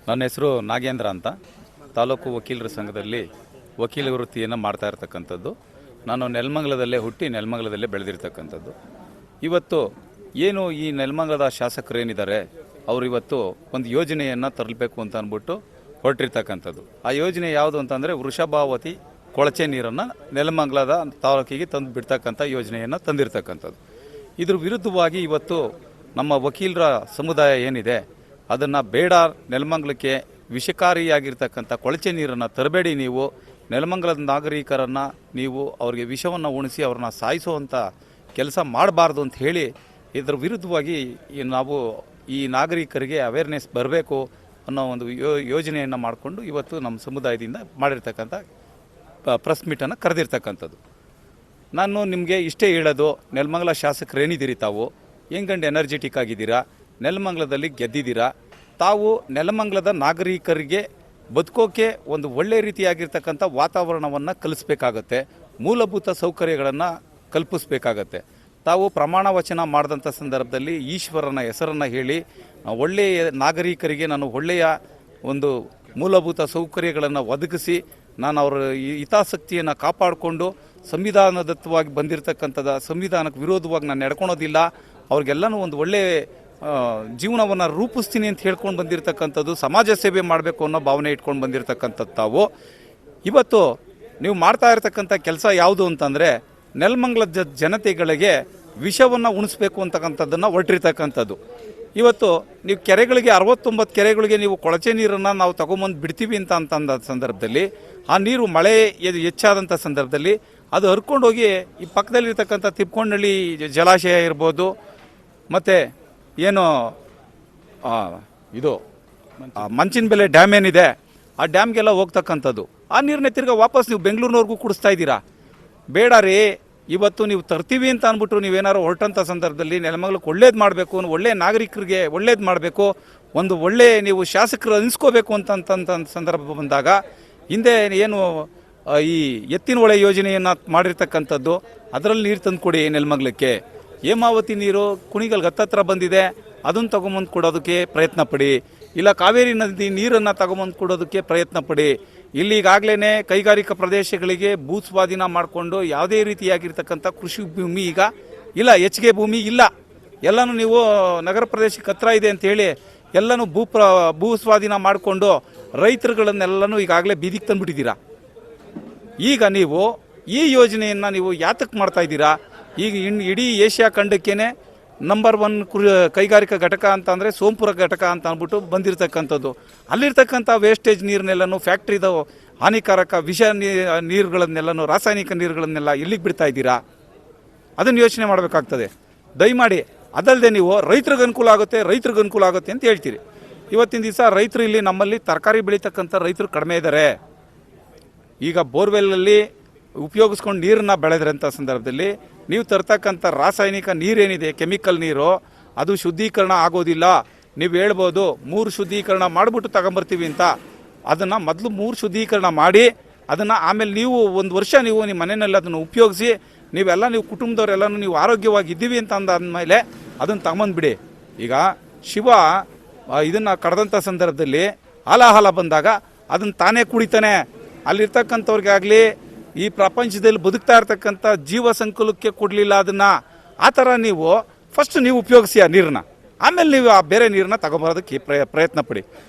ನನ್ನ ಹೆಸರು ನಾಗೇಂದ್ರ ಅಂತ. ತಾಲೂಕು ವಕೀಲರ ಸಂಘದಲ್ಲಿ ವಕೀಲ ವೃತ್ತಿಯನ್ನು ಮಾಡ್ತಾ ಇರ್ತಕ್ಕಂಥದ್ದು. ನಾನು ನೆಲಮಂಗಲದಲ್ಲೇ ಹುಟ್ಟಿ ನೆಲಮಂಗಲದಲ್ಲೇ ಬೆಳೆದಿರ್ತಕ್ಕಂಥದ್ದು. ಇವತ್ತು ಏನು ಈ ನೆಲಮಂಗಲದ ಶಾಸಕರೇನಿದ್ದಾರೆ ಅವರು ಇವತ್ತು ಒಂದು ಯೋಜನೆಯನ್ನು ತರಬೇಕು ಅಂತ ಅಂದ್ಬಿಟ್ಟು ಹೊರಟಿರ್ತಕ್ಕಂಥದ್ದು. ಆ ಯೋಜನೆ ಯಾವುದು ಅಂತಂದರೆ ವೃಷಭಾವತಿ ಕೊಳಚೆ ನೀರನ್ನು ನೆಲಮಂಗಲದ ತಾಲೂಕಿಗೆ ತಂದು ಬಿಡ್ತಕ್ಕಂಥ ಯೋಜನೆಯನ್ನು ತಂದಿರತಕ್ಕಂಥದ್ದು. ಇದ್ರ ವಿರುದ್ಧವಾಗಿ ಇವತ್ತು ನಮ್ಮ ವಕೀಲರ ಸಮುದಾಯ ಏನಿದೆ ಅದನ್ನು ಬೇಡ, ನೆಲಮಂಗಲಕ್ಕೆ ವಿಷಕಾರಿಯಾಗಿರ್ತಕ್ಕಂಥ ಕೊಳಚೆ ನೀರನ್ನು ತರಬೇಡಿ, ನೀವು ನೆಲಮಂಗಲದ ನಾಗರಿಕರನ್ನು ನೀವು ಅವರಿಗೆ ವಿಷವನ್ನು ಉಣಿಸಿ ಅವ್ರನ್ನ ಸಾಯಿಸುವಂಥ ಕೆಲಸ ಮಾಡಬಾರ್ದು ಅಂತ ಹೇಳಿ ಇದರ ವಿರುದ್ಧವಾಗಿ ನಾವು ಈ ನಾಗರಿಕರಿಗೆ ಅವೇರ್ನೆಸ್ ಬರಬೇಕು ಅನ್ನೋ ಒಂದು ಯೋಜನೆಯನ್ನು ಮಾಡಿಕೊಂಡು ಇವತ್ತು ನಮ್ಮ ಸಮುದಾಯದಿಂದ ಮಾಡಿರ್ತಕ್ಕಂಥ ಪ್ರೆಸ್ ಮೀಟನ್ನು ಕರೆದಿರ್ತಕ್ಕಂಥದ್ದು. ನಾನು ನಿಮಗೆ ಇಷ್ಟೇ ಹೇಳೋದು, ನೆಲಮಂಗಲ ಶಾಸಕರೇನಿದ್ದೀರಿ ತಾವು ಹೆಂಗಂಡು ಎನರ್ಜೆಟಿಕ್ ಆಗಿದ್ದೀರಾ, ನೆಲಮಂಗಲದಲ್ಲಿ ಗೆದ್ದಿದ್ದೀರಾ, ತಾವು ನೆಲಮಂಗಲದ ನಾಗರಿಕರಿಗೆ ಬದುಕೋಕೆ ಒಂದು ಒಳ್ಳೆ ರೀತಿಯಾಗಿರ್ತಕ್ಕಂಥ ವಾತಾವರಣವನ್ನು ಕಲಿಸ್ಬೇಕಾಗತ್ತೆ, ಮೂಲಭೂತ ಸೌಕರ್ಯಗಳನ್ನು ಕಲ್ಪಿಸ್ಬೇಕಾಗತ್ತೆ. ತಾವು ಪ್ರಮಾಣ ವಚನ ಮಾಡಿದಂಥ ಸಂದರ್ಭದಲ್ಲಿ ಈಶ್ವರನ ಹೆಸರನ್ನು ಹೇಳಿ ಒಳ್ಳೆಯ ನಾಗರಿಕರಿಗೆ ನಾನು ಒಳ್ಳೆಯ ಒಂದು ಮೂಲಭೂತ ಸೌಕರ್ಯಗಳನ್ನು ಒದಗಿಸಿ ನಾನು ಅವರ ಹಿತಾಸಕ್ತಿಯನ್ನು ಕಾಪಾಡಿಕೊಂಡು ಸಂವಿಧಾನದತ್ತವಾಗಿ ಬಂದಿರತಕ್ಕಂಥದ್ದು ಸಂವಿಧಾನಕ್ಕೆ ವಿರೋಧವಾಗಿ ನಾನು ನಡ್ಕೊಳೋದಿಲ್ಲ, ಅವ್ರಿಗೆಲ್ಲನೂ ಒಂದು ಒಳ್ಳೆಯ ಜೀವನವನ್ನು ರೂಪಿಸ್ತೀನಿ ಅಂತ ಹೇಳ್ಕೊಂಡು ಬಂದಿರತಕ್ಕಂಥದ್ದು, ಸಮಾಜ ಸೇವೆ ಮಾಡಬೇಕು ಅನ್ನೋ ಭಾವನೆ ಇಟ್ಕೊಂಡು ಬಂದಿರತಕ್ಕಂಥದ್ದು. ತಾವು ಇವತ್ತು ನೀವು ಮಾಡ್ತಾ ಇರತಕ್ಕಂಥ ಕೆಲಸ ಯಾವುದು ಅಂತಂದರೆ ನೆಲಮಂಗಲದ ಜನತೆಗಳಿಗೆ ವಿಷವನ್ನು ಉಣಿಸ್ಬೇಕು ಅಂತಕ್ಕಂಥದ್ದನ್ನು ಹೊರಟಿರ್ತಕ್ಕಂಥದ್ದು. ಇವತ್ತು ನೀವು ಕೆರೆಗಳಿಗೆ 69 ಕೆರೆಗಳಿಗೆ ನೀವು ಕೊಳಚೆ ನೀರನ್ನು ನಾವು ತಗೊಂಬಂದು ಬಿಡ್ತೀವಿ ಅಂತಂದ ಸಂದರ್ಭದಲ್ಲಿ ಆ ನೀರು ಮಳೆ ಹೆಚ್ಚಾದಂಥ ಸಂದರ್ಭದಲ್ಲಿ ಅದು ಹರ್ಕೊಂಡೋಗಿ ಈ ಪಕ್ಕದಲ್ಲಿರ್ತಕ್ಕಂಥ ತಿಪ್ಕೊಂಡಳ್ಳಿ ಜಲಾಶಯ ಇರ್ಬೋದು, ಮತ್ತು ಏನು ಇದು ಮಂಚಿನಬೆಲೆ ಡ್ಯಾಮ್ ಏನಿದೆ ಆ ಡ್ಯಾಮ್ಗೆಲ್ಲ ಹೋಗ್ತಕ್ಕಂಥದ್ದು. ಆ ನೀರನ್ನೇ ತಿರ್ಗಿ ವಾಪಸ್ ನೀವು ಬೆಂಗಳೂರಿನವ್ರಿಗೂ ಕುಡಿಸ್ತಾ ಇದ್ದೀರಾ. ಬೇಡ ರೀ, ಇವತ್ತು ನೀವು ತರ್ತೀವಿ ಅಂತ ಅಂದ್ಬಿಟ್ಟು ನೀವೇನಾದ್ರು ಹೊರಟಂಥ ಸಂದರ್ಭದಲ್ಲಿ ನೆಲಮಂಗಲಕ್ಕೆ ಒಳ್ಳೇದು ಮಾಡಬೇಕು, ಒಳ್ಳೆಯ ನಾಗರಿಕರಿಗೆ ಒಳ್ಳೇದು ಮಾಡಬೇಕು, ಒಂದು ಒಳ್ಳೆಯ ನೀವು ಶಾಸಕರು ಅನಿಸ್ಕೋಬೇಕು ಅಂತಂತ ಸಂದರ್ಭ ಬಂದಾಗ ಹಿಂದೆ ಏನು ಈ ಎತ್ತಿನ ಹೊಳೆ ಯೋಜನೆಯನ್ನು ಮಾಡಿರ್ತಕ್ಕಂಥದ್ದು, ಅದರಲ್ಲಿ ನೀರು ತಂದು ಕೊಡಿ ನೆಲಮಂಗಲಕ್ಕೆ. ಹೇಮಾವತಿ ನೀರು ಕುಣಿಗಲ್ಗೆ ಹತ್ತತ್ರ ಬಂದಿದೆ, ಅದನ್ನು ತಗೊಂಬಂದು ಕೊಡೋದಕ್ಕೆ ಪ್ರಯತ್ನ ಪಡಿ. ಇಲ್ಲ ಕಾವೇರಿ ನದಿ ನೀರನ್ನು ತಗೊಂಬಂದು ಕೊಡೋದಕ್ಕೆ ಪ್ರಯತ್ನ ಪಡಿ. ಇಲ್ಲಿಗಾಗಲೇ ಕೈಗಾರಿಕಾ ಪ್ರದೇಶಗಳಿಗೆ ಭೂ ಸ್ವಾಧೀನ ಮಾಡಿಕೊಂಡು ಯಾವುದೇ ರೀತಿಯಾಗಿರ್ತಕ್ಕಂಥ ಕೃಷಿ ಭೂಮಿ ಈಗ ಇಲ್ಲ, ಹೆಚ್ಚಿಗೆ ಭೂಮಿ ಇಲ್ಲ, ಎಲ್ಲನೂ ನೀವು ನಗರ ಪ್ರದೇಶಕ್ಕೆ ಹತ್ರ ಇದೆ ಅಂಥೇಳಿ ಎಲ್ಲನೂ ಭೂ ಸ್ವಾಧೀನ ಮಾಡಿಕೊಂಡು ರೈತರುಗಳನ್ನೆಲ್ಲನೂ ಈಗಾಗಲೇ ಬೀದಿಗೆ ತಂದುಬಿಟ್ಟಿದ್ದೀರಾ. ಈಗ ನೀವು ಈ ಯೋಜನೆಯನ್ನು ನೀವು ಯಾತಕ್ಕೆ ಮಾಡ್ತಾ ಇದ್ದೀರಾ? ಈಗ ಇಡೀ ಏಷ್ಯಾ ಖಂಡಕ್ಕೇ ನಂಬರ್ 1 ಕೈಗಾರಿಕಾ ಘಟಕ ಅಂತಂದರೆ ಸೋಂಪುರ ಘಟಕ ಅಂತ ಅಂದ್ಬಿಟ್ಟು ಬಂದಿರತಕ್ಕಂಥದ್ದು. ಅಲ್ಲಿರ್ತಕ್ಕಂಥ ವೇಸ್ಟೇಜ್ ನೀರನ್ನೆಲ್ಲನೂ ಫ್ಯಾಕ್ಟ್ರಿದ ಹಾನಿಕಾರಕ ವಿಷ ನೀರುಗಳನ್ನೆಲ್ಲನೂ ರಾಸಾಯನಿಕ ನೀರುಗಳನ್ನೆಲ್ಲ ಇಲ್ಲಿಗೆ ಬಿಡ್ತಾ ಇದ್ದೀರಾ? ಅದನ್ನು ಯೋಚನೆ ಮಾಡಬೇಕಾಗ್ತದೆ ದಯಮಾಡಿ. ಅದಲ್ಲದೆ ನೀವು ರೈತರಿಗೆ ಅನುಕೂಲ ಆಗುತ್ತೆ ಅಂತ ಹೇಳ್ತೀರಿ. ಇವತ್ತಿನ ದಿವಸ ರೈತರು ಇಲ್ಲಿ ನಮ್ಮಲ್ಲಿ ತರಕಾರಿ ಬೆಳೀತಕ್ಕಂಥ ರೈತರು ಕಡಿಮೆ ಇದ್ದಾರೆ. ಈಗ ಬೋರ್ವೆಲ್ಲಲ್ಲಿ ಉಪಯೋಗಿಸ್ಕೊಂಡು ನೀರನ್ನು ಬೆಳೆದ್ರಂಥ ಸಂದರ್ಭದಲ್ಲಿ ನೀವು ತರ್ತಕ್ಕಂಥ ರಾಸಾಯನಿಕ ನೀರೇನಿದೆ, ಕೆಮಿಕಲ್ ನೀರು, ಅದು ಶುದ್ಧೀಕರಣ ಆಗೋದಿಲ್ಲ. ನೀವು ಹೇಳ್ಬೋದು 3 ಶುದ್ಧೀಕರಣ ಮಾಡಿಬಿಟ್ಟು ತಗೊಂಬರ್ತೀವಿ ಅಂತ. ಅದನ್ನು ಮೊದಲು 3 ಶುದ್ಧೀಕರಣ ಮಾಡಿ ಅದನ್ನು ಆಮೇಲೆ ನೀವು 1 ವರ್ಷ ನೀವು ನಿಮ್ಮ ಮನೆಯಲ್ಲಿ ಅದನ್ನು ಉಪಯೋಗಿಸಿ ನೀವು ಕುಟುಂಬದವರೆಲ್ಲನೂ ನೀವು ಆರೋಗ್ಯವಾಗಿದ್ದೀವಿ ಅಂತ ಅಂದಾದ್ಮೇಲೆ ಅದನ್ನು ತಗೊಂಬಂದುಬಿಡಿ. ಈಗ ಶಿವ ಇದನ್ನು ಕಡ್ದಂಥ ಸಂದರ್ಭದಲ್ಲಿ ಹಾಲಾಹಲ ಬಂದಾಗ ಅದನ್ನು ತಾನೇ ಕುಡಿತಾನೆ. ಅಲ್ಲಿರ್ತಕ್ಕಂಥವ್ರಿಗಾಗಲಿ ಈ ಪ್ರಪಂಚದಲ್ಲಿ ಬದುಕ್ತಾ ಇರ್ತಕ್ಕಂಥ ಜೀವ ಸಂಕುಲಕ್ಕೆ ಕೊಡಲಿಲ್ಲ ಅದನ್ನು. ಆ ಥರ ನೀವು ಫಸ್ಟ್ ನೀವು ಉಪಯೋಗಿಸಿ ಆ ನೀರನ್ನ, ಆಮೇಲೆ ನೀವು ಆ ಬೇರೆ ನೀರನ್ನ ತಗೊಂಬರೋದಕ್ಕೆ ಪ್ರಯತ್ನ ಪಡಿ.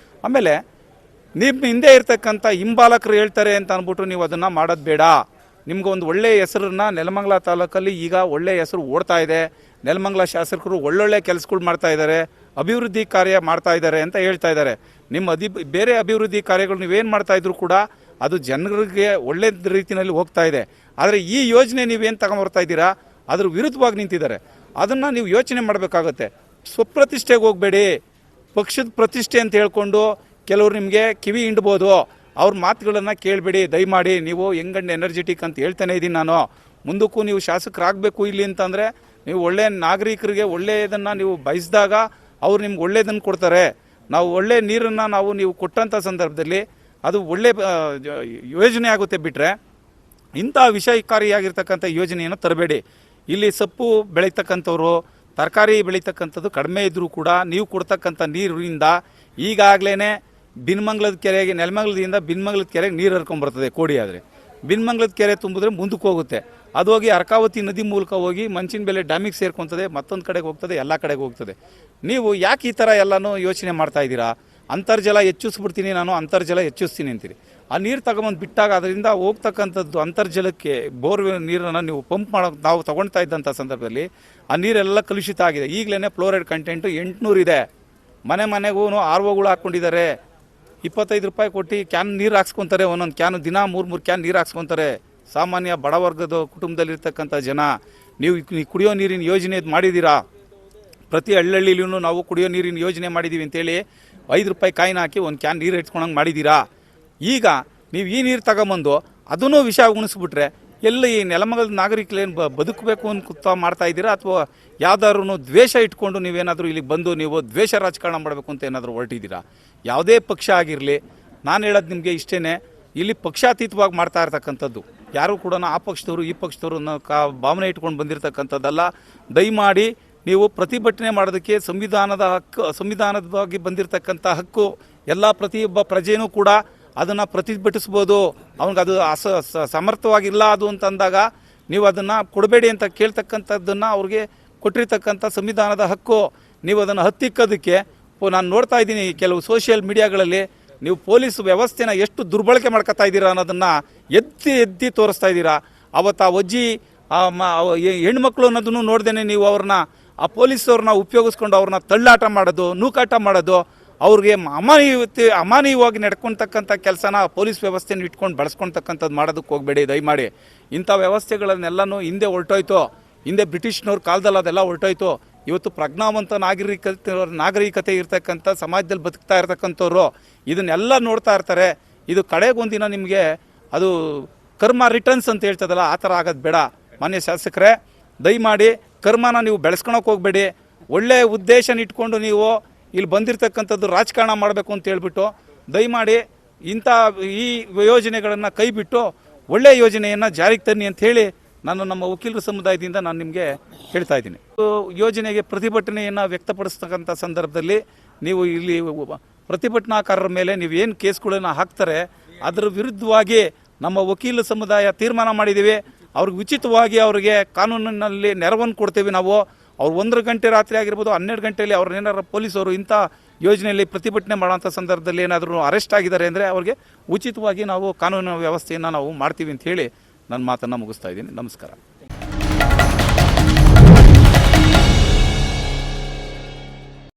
ಆಮೇಲೆ ನಿಮ್ಮ ಹಿಂದೆ ಇರ್ತಕ್ಕಂಥ ಹಿಂಬಾಲಕರು ಹೇಳ್ತಾರೆ ಅಂತ ಅಂದ್ಬಿಟ್ಟು ನೀವು ಅದನ್ನು ಮಾಡೋದು ಬೇಡ. ನಿಮ್ಗೊಂದು ಒಳ್ಳೆಯ ಹೆಸರನ್ನ ನೆಲಮಂಗಲ ತಾಲೂಕಲ್ಲಿ ಈಗ ಒಳ್ಳೆಯ ಹೆಸರು ಓಡ್ತಾ ಇದೆ. ನೆಲಮಂಗಲ ಶಾಸಕರು ಒಳ್ಳೊಳ್ಳೆ ಕೆಲಸಗಳು ಮಾಡ್ತಾ ಇದ್ದಾರೆ, ಅಭಿವೃದ್ಧಿ ಕಾರ್ಯ ಮಾಡ್ತಾ ಇದ್ದಾರೆ ಅಂತ ಹೇಳ್ತಾ ಇದ್ದಾರೆ. ನಿಮ್ಮ ಬೇರೆ ಅಭಿವೃದ್ಧಿ ಕಾರ್ಯಗಳು ನೀವೇನು ಮಾಡ್ತಾ ಇದ್ರು ಕೂಡ ಅದು ಜನರಿಗೆ ಒಳ್ಳೆ ರೀತಿಯಲ್ಲಿ ಹೋಗ್ತಾ ಇದೆ. ಆದರೆ ಈ ಯೋಜನೆ ನೀವೇನು ತಗೊಂಬರ್ತಾ ಇದ್ದೀರಾ ಅದ್ರ ವಿರುದ್ಧವಾಗಿ ನಿಂತಿದ್ದಾರೆ. ಅದನ್ನು ನೀವು ಯೋಚನೆ ಮಾಡಬೇಕಾಗತ್ತೆ. ಸ್ವಪ್ರತಿಷ್ಠೆಗೆ ಹೋಗಬೇಡಿ, ಪಕ್ಷದ ಪ್ರತಿಷ್ಠೆ ಅಂತ ಹೇಳ್ಕೊಂಡು ಕೆಲವರು ನಿಮಗೆ ಕಿವಿ ಹಿಂಡ್ಬೋದು. ಅವ್ರ ಮಾತುಗಳನ್ನು ಕೇಳಬೇಡಿ ದಯಮಾಡಿ. ನೀವು ಹೆಂಗಂಡು ಎನರ್ಜೆಟಿಕ್ ಅಂತ ಹೇಳ್ತಾನೆ ಇದ್ದೀನಿ ನಾನು. ಮುಂದಕ್ಕೂ ನೀವು ಶಾಸಕರಾಗಬೇಕು ಇಲ್ಲಿ ಅಂತಂದರೆ ನೀವು ಒಳ್ಳೆಯ ನಾಗರಿಕರಿಗೆ ಒಳ್ಳೆಯದನ್ನು ನೀವು ಬಯಸಿದಾಗ ಅವ್ರು ನಿಮ್ಗೆ ಒಳ್ಳೆಯದನ್ನು ಕೊಡ್ತಾರೆ. ನಾವು ಒಳ್ಳೆಯ ನೀರನ್ನು ನೀವು ಕೊಟ್ಟಂಥ ಸಂದರ್ಭದಲ್ಲಿ ಅದು ಒಳ್ಳೆ ಯೋಜನೆ ಆಗುತ್ತೆ. ಬಿಟ್ಟರೆ ಇಂಥ ವಿಷಯಕಾರಿಯಾಗಿರ್ತಕ್ಕಂಥ ಯೋಜನೆಯನ್ನು ತರಬೇಡಿ. ಇಲ್ಲಿ ಸೊಪ್ಪು ಬೆಳೀತಕ್ಕಂಥವ್ರು ತರಕಾರಿ ಬೆಳೀತಕ್ಕಂಥದ್ದು ಕಡಿಮೆ ಇದ್ದರೂ ಕೂಡ ನೀವು ಕೊಡ್ತಕ್ಕಂಥ ನೀರಿನಿಂದ ಈಗಾಗಲೇ ಬಿನ್ಮಂಗ್ಲದ ಕೆರೆಗೆ ನೆಲಮಂಗ್ಲದಿಂದ ಬಿನ್ಮಂಗ್ಲದ ಕೆರೆಗೆ ನೀರು ಹರ್ಕೊಂಡ್ಬರ್ತದೆ ಕೋಡಿ ಆದರೆ. ಬಿನ್ಮಂಗ್ಲದ ಕೆರೆ ತುಂಬಿದ್ರೆ ಮುಂದಕ್ಕೆ ಹೋಗುತ್ತೆ, ಅದು ಹೋಗಿ ಅರ್ಕಾವತಿ ನದಿ ಮೂಲಕ ಹೋಗಿ ಮಂಚಿನಬೆಲೆ ಡ್ಯಾಮಿಗೆ ಸೇರ್ಕೊತದೆ, ಮತ್ತೊಂದು ಕಡೆಗೆ ಹೋಗ್ತದೆ, ಎಲ್ಲ ಕಡೆಗೆ ಹೋಗ್ತದೆ. ನೀವು ಯಾಕೆ ಈ ಥರ ಎಲ್ಲನೂ ಯೋಚನೆ ಮಾಡ್ತಾ ಇದ್ದೀರಾ? ಅಂತರ್ಜಲ ಹೆಚ್ಚಿಸ್ಬಿಡ್ತೀನಿ ನಾನು, ಅಂತರ್ಜಲ ಹೆಚ್ಚಿಸ್ತೀನಿ ಅಂತೀರಿ. ಆ ನೀರು ತಗೊಂಬಂದು ಬಿಟ್ಟಾಗ ಅದರಿಂದ ಹೋಗ್ತಕ್ಕಂಥದ್ದು ಅಂತರ್ಜಲಕ್ಕೆ ಬೋರ್ವೆಲ್ ನೀರನ್ನು ನೀವು ಪಂಪ್ ಮಾಡೋಕೆ ನಾವು ತೊಗೊಳ್ತಾ ಇದ್ದಂಥ ಸಂದರ್ಭದಲ್ಲಿ ಆ ನೀರೆಲ್ಲ ಕಲುಷಿತ ಆಗಿದೆ. ಈಗಲೇ ಫ್ಲೋರೈಡ್ ಕಂಟೆಂಟು 800 ಇದೆ. ಮನೆಗೂ ROಗಳು ಹಾಕ್ಕೊಂಡಿದ್ದಾರೆ. 25 ರೂಪಾಯಿ ಕೊಟ್ಟು ಕ್ಯಾನ್ ನೀರು ಹಾಕ್ಸ್ಕೊತಾರೆ, ಒಂದೊಂದು ಕ್ಯಾನ್ ದಿನ 3 ಕ್ಯಾನ್ ನೀರು ಹಾಕ್ಸ್ಕೊತಾರೆ. ಸಾಮಾನ್ಯ ಬಡವರ್ಗದ ಕುಟುಂಬದಲ್ಲಿರ್ತಕ್ಕಂಥ ಜನ. ನೀವು ಕುಡಿಯೋ ನೀರಿನ ಯೋಜನೆ ಮಾಡಿದ್ದೀರಾ? ಪ್ರತಿ ಹಳ್ಳಿಯಲ್ಲೂ ನಾವು ಕುಡಿಯೋ ನೀರಿನ ಯೋಜನೆ ಮಾಡಿದ್ದೀವಿ ಅಂತೇಳಿ 5 ರೂಪಾಯಿ ಕಾಯಿನ ಹಾಕಿ ಒಂದು ಕ್ಯಾನ್ ನೀರು ಇಟ್ಕೊಳಂಗೆ ಮಾಡಿದ್ದೀರಾ? ಈಗ ನೀವು ಈ ನೀರು ತಗೊಂಬಂದು ಅದನ್ನೂ ವಿಷ ಉಣಿಸ್ಬಿಟ್ರೆ ಎಲ್ಲ ಈ ನೆಲಮಂಗಲದ ನಾಗರಿಕರೇನು ಬದುಕಬೇಕು ಅಂತ ಮಾಡ್ತಾ ಇದ್ದೀರಾ, ಅಥವಾ ಯಾವ್ದಾದ್ರು ದ್ವೇಷ ಇಟ್ಕೊಂಡು ನೀವೇನಾದರೂ ಇಲ್ಲಿಗೆ ಬಂದು ನೀವು ದ್ವೇಷ ರಾಜಕಾರಣ ಮಾಡಬೇಕು ಅಂತ ಏನಾದರೂ ಹೊರಟಿದ್ದೀರಾ? ಯಾವುದೇ ಪಕ್ಷ ಆಗಿರಲಿ, ನಾನು ಹೇಳೋದು ನಿಮಗೆ ಇಷ್ಟೇ, ಇಲ್ಲಿ ಪಕ್ಷಾತೀತವಾಗಿ ಮಾಡ್ತಾ ಇರ್ತಕ್ಕಂಥದ್ದು. ಯಾರು ಕೂಡ ಆ ಪಕ್ಷದವರು ಈ ಪಕ್ಷದವರು ಅನ್ನೋ ಭಾವನೆ ಇಟ್ಕೊಂಡು ಬಂದಿರತಕ್ಕಂಥದ್ದಲ್ಲ. ದಯಮಾಡಿ ನೀವು ಪ್ರತಿಭಟನೆ ಮಾಡೋದಕ್ಕೆ ಸಂವಿಧಾನದ ಹಕ್ಕು, ಸಂವಿಧಾನದವಾಗಿ ಬಂದಿರತಕ್ಕಂಥ ಹಕ್ಕು. ಎಲ್ಲ ಪ್ರತಿಯೊಬ್ಬ ಪ್ರಜೆಯೂ ಕೂಡ ಅದನ್ನು ಪ್ರತಿಭಟಿಸ್ಬೋದು. ಅವ್ನಿಗೆ ಅದು ಸಮರ್ಥವಾಗಿಲ್ಲ ಅದು ಅಂತಂದಾಗ ನೀವು ಅದನ್ನು ಕೊಡಬೇಡಿ ಅಂತ ಕೇಳ್ತಕ್ಕಂಥದ್ದನ್ನು ಅವ್ರಿಗೆ ಕೊಟ್ಟಿರ್ತಕ್ಕಂಥ ಸಂವಿಧಾನದ ಹಕ್ಕು. ನೀವು ಅದನ್ನು ಹತ್ತಿಕ್ಕೋದಕ್ಕೆ ನಾನು ನೋಡ್ತಾ ಇದ್ದೀನಿ ಕೆಲವು ಸೋಷಿಯಲ್ ಮೀಡಿಯಾಗಳಲ್ಲಿ ನೀವು ಪೊಲೀಸ್ ವ್ಯವಸ್ಥೆನ ಎಷ್ಟು ದುರ್ಬಳಕೆ ಮಾಡ್ಕೊತಾ ಇದ್ದೀರಾ ಅನ್ನೋದನ್ನು ಎತ್ತಿ ತೋರಿಸ್ತಾ ಇದ್ದೀರಾ. ಅವತ್ತು ಆ ಅಜ್ಜಿ ಹೆಣ್ಮಕ್ಳು ಅನ್ನೋದನ್ನು ನೋಡ್ದೇನೆ ನೀವು ಅವ್ರನ್ನ, ಆ ಪೊಲೀಸವ್ರನ್ನ ಉಪಯೋಗಿಸ್ಕೊಂಡು ಅವ್ರನ್ನ ತಳ್ಳಾಟ ಮಾಡೋದು, ನೂಕಾಟ ಮಾಡೋದು, ಅವ್ರಿಗೆ ಅಮಾನವೀಯವಾಗಿ ನಡ್ಕೊಳ್ತಕ್ಕಂಥ ಕೆಲಸನ ಪೊಲೀಸ್ ವ್ಯವಸ್ಥೆನ ಇಟ್ಕೊಂಡು ಬಳಸ್ಕೊಳ್ತಕ್ಕಂಥದ್ದು ಮಾಡೋದಕ್ಕೆ ಹೋಗಬೇಡಿ ದಯಮಾಡಿ. ಇಂಥ ವ್ಯವಸ್ಥೆಗಳನ್ನೆಲ್ಲನೂ ಹಿಂದೆ ಹೊರಟೋಯ್ತು. ಹಿಂದೆ ಬ್ರಿಟಿಷ್ನವ್ರ ಕಾಲದಲ್ಲಿ ಅದೆಲ್ಲ ಹೊರಟೋಯ್ತು. ಇವತ್ತು ಪ್ರಜ್ಞಾವಂತ ನಾಗರಿಕತೆ ಇರ್ತಕ್ಕಂಥ ಸಮಾಜದಲ್ಲಿ ಬದುಕ್ತಾ ಇರ್ತಕ್ಕಂಥವ್ರು ಇದನ್ನೆಲ್ಲ ನೋಡ್ತಾ ಇರ್ತಾರೆ. ಇದು ಕಡೆಗೊಂದಿನ ನಿಮಗೆ ಅದು ಕರ್ಮ ರಿಟರ್ನ್ಸ್ ಅಂತ ಹೇಳ್ತದಲ್ಲ, ಆ ಥರ ಆಗೋದು ಬೇಡ. ಮಾನ್ಯ ಶಾಸಕರೇ, ದಯಮಾಡಿ ಕರ್ಮನ ನೀವು ಬೆಳೆಸ್ಕೊಳಕ್ಕೆ ಹೋಗಬೇಡಿ. ಒಳ್ಳೆಯ ಉದ್ದೇಶನ ಇಟ್ಕೊಂಡು ನೀವು ಇಲ್ಲಿ ಬಂದಿರತಕ್ಕಂಥದ್ದು ರಾಜಕಾರಣ ಮಾಡಬೇಕು ಅಂತ ಹೇಳ್ಬಿಟ್ಟು ದಯಮಾಡಿ ಇಂಥ ಈ ಯೋಜನೆಗಳನ್ನು ಕೈ ಬಿಟ್ಟು ಒಳ್ಳೆಯ ಯೋಜನೆಯನ್ನು ಜಾರಿಗೆ ತನ್ನಿ ಅಂತ ಹೇಳಿ ನಾನು ನಮ್ಮ ವಕೀಲರ ಸಮುದಾಯದಿಂದ ನಾನು ನಿಮಗೆ ಹೇಳ್ತಾ ಇದ್ದೀನಿ. ಯೋಜನೆಗೆ ಪ್ರತಿಭಟನೆಯನ್ನು ವ್ಯಕ್ತಪಡಿಸ್ತಕ್ಕಂಥ ಸಂದರ್ಭದಲ್ಲಿ ನೀವು ಇಲ್ಲಿ ಪ್ರತಿಭಟನಾಕಾರರ ಮೇಲೆ ನೀವು ಏನು ಕೇಸ್ಗಳನ್ನು ಹಾಕ್ತಾರೆ ಅದರ ವಿರುದ್ಧವಾಗಿ ನಮ್ಮ ವಕೀಲ ಸಮುದಾಯ ತೀರ್ಮಾನ ಮಾಡಿದ್ದೀವಿ. ಅವ್ರಿಗೆ ಉಚಿತವಾಗಿ ಅವರಿಗೆ ಕಾನೂನಿನಲ್ಲಿ ನೆರವನ್ನು ಕೊಡ್ತೀವಿ ನಾವು. ಅವ್ರು 1 ಗಂಟೆ ರಾತ್ರಿ ಆಗಿರ್ಬೋದು, 12 ಗಂಟೆಯಲ್ಲಿ ಅವ್ರನ್ನೇನಾರು ಪೊಲೀಸರು ಇಂಥ ಯೋಜನೆಯಲ್ಲಿ ಪ್ರತಿಭಟನೆ ಮಾಡೋಂಥ ಸಂದರ್ಭದಲ್ಲಿ ಏನಾದರೂ ಅರೆಸ್ಟ್ ಆಗಿದ್ದಾರೆ ಅಂದರೆ ಅವ್ರಿಗೆ ಉಚಿತವಾಗಿ ನಾವು ಕಾನೂನು ವ್ಯವಸ್ಥೆಯನ್ನು ನಾವು ಮಾಡ್ತೀವಿ ಅಂತ ಹೇಳಿ ನನ್ನ ಮಾತನ್ನು ಮುಗಿಸ್ತಾ ಇದ್ದೀನಿ. ನಮಸ್ಕಾರ.